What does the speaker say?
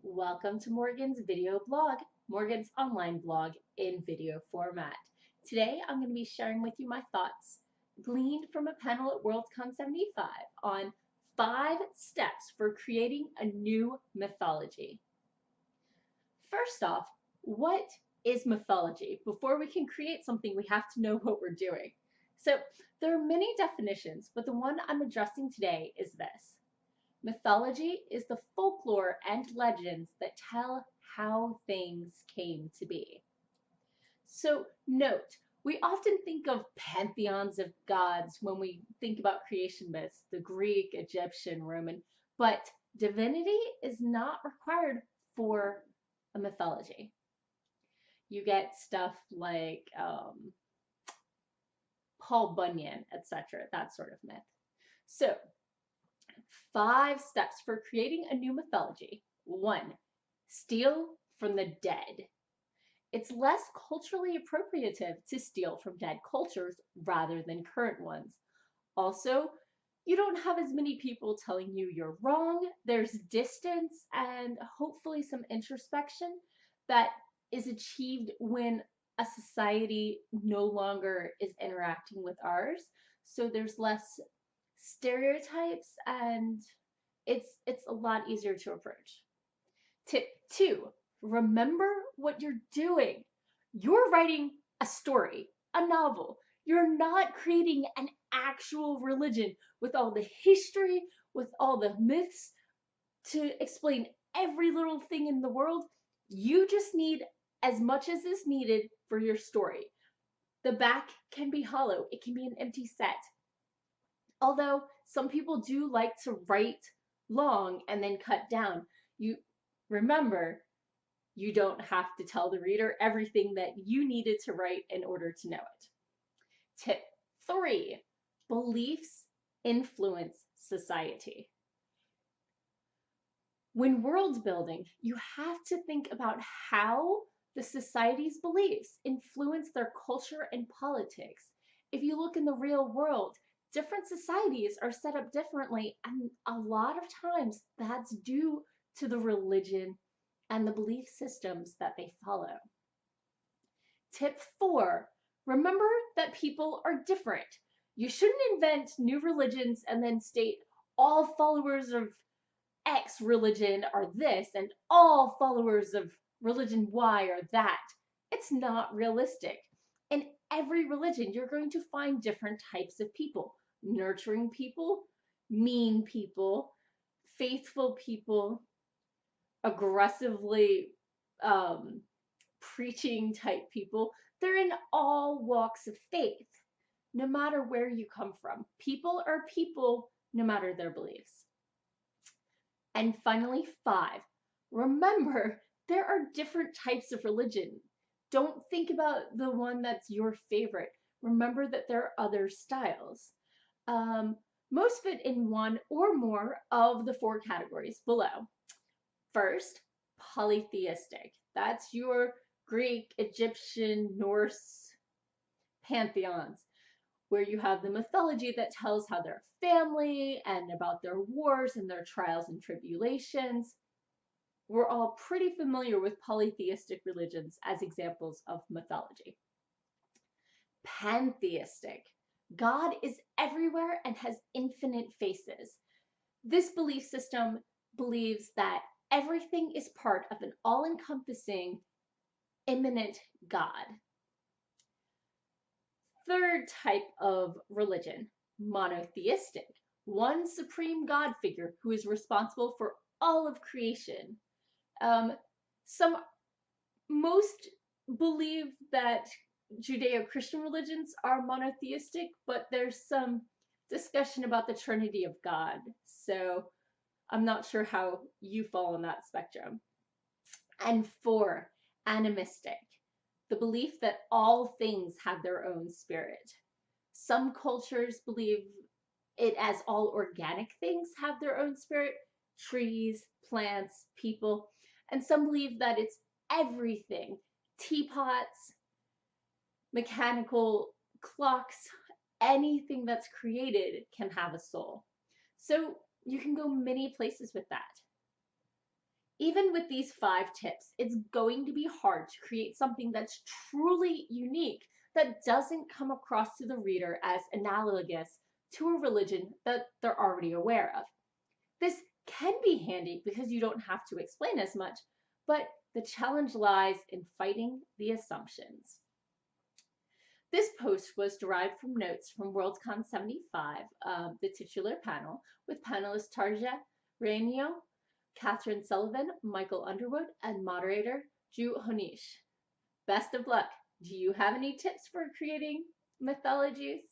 Welcome to Morgan's video blog, Morgan's online blog in video format. Today I'm going to be sharing with you my thoughts gleaned from a panel at Worldcon 75 on 5 steps for creating a new mythology. First off, what is mythology? Before we can create something, we have to know what we're doing. So there are many definitions, but the one I'm addressing today is this. Mythology is the folklore and legends that tell how things came to be. So note, we often think of pantheons of gods when we think about creation myths, the Greek, Egyptian, Roman, but divinity is not required for a mythology. You get stuff like Paul Bunyan, etc., that sort of myth. So 5 steps for creating a new mythology. 1. Steal from the dead. It's less culturally appropriative to steal from dead cultures rather than current ones. Also, you don't have as many people telling you you're wrong. There's distance and hopefully some introspection that is achieved when a society no longer is interacting with ours. So there's less stereotypes and it's a lot easier to approach. Tip 2, remember what you're doing. You're writing a story, a novel. You're not creating an actual religion with all the history, with all the myths to explain every little thing in the world. You just need as much as is needed for your story. The back can be hollow. It can be an empty set. Although some people do like to write long and then cut down. You remember, you don't have to tell the reader everything that you needed to write in order to know it. Tip 3, beliefs influence society. When world building, you have to think about how the society's beliefs influence their culture and politics. If you look in the real world, different societies are set up differently, and a lot of times that's due to the religion and the belief systems that they follow. Tip 4, remember that people are different. You shouldn't invent new religions and then state all followers of X religion are this and all followers of religion Y are that. It's not realistic. In every religion, you're going to find different types of people. Nurturing people, mean people, faithful people, aggressively preaching type people. They're in all walks of faith, no matter where you come from. People are people, no matter their beliefs. And finally, 5, remember there are different types of religion. Don't think about the one that's your favorite. Remember that there are other styles. Most fit in one or more of the 4 categories below. First, polytheistic. That's your Greek, Egyptian, Norse pantheons, where you have the mythology that tells how they're family and about their wars and their trials and tribulations. We're all pretty familiar with polytheistic religions as examples of mythology. Pantheistic. God is everywhere and has infinite faces. This belief system believes that everything is part of an all-encompassing, immanent God. Third type of religion, monotheistic. One supreme God figure who is responsible for all of creation. Most believe that Judeo-Christian religions are monotheistic, but there's some discussion about the Trinity of God. So I'm not sure how you fall on that spectrum. And 4, animistic. The belief that all things have their own spirit. Some cultures believe it as all organic things have their own spirit, trees, plants, people, and some believe that it's everything, teapots, mechanical clocks, anything that's created can have a soul. So you can go many places with that. Even with these 5 tips, it's going to be hard to create something that's truly unique, that doesn't come across to the reader as analogous to a religion that they're already aware of. This can be handy because you don't have to explain as much, but the challenge lies in fighting the assumptions. This post was derived from notes from Worldcon 75, the titular panel, with panelists Tarja Rainio, Catherine Sullivan, Michael Underwood, and moderator Drew Honish. Best of luck. Do you have any tips for creating mythologies?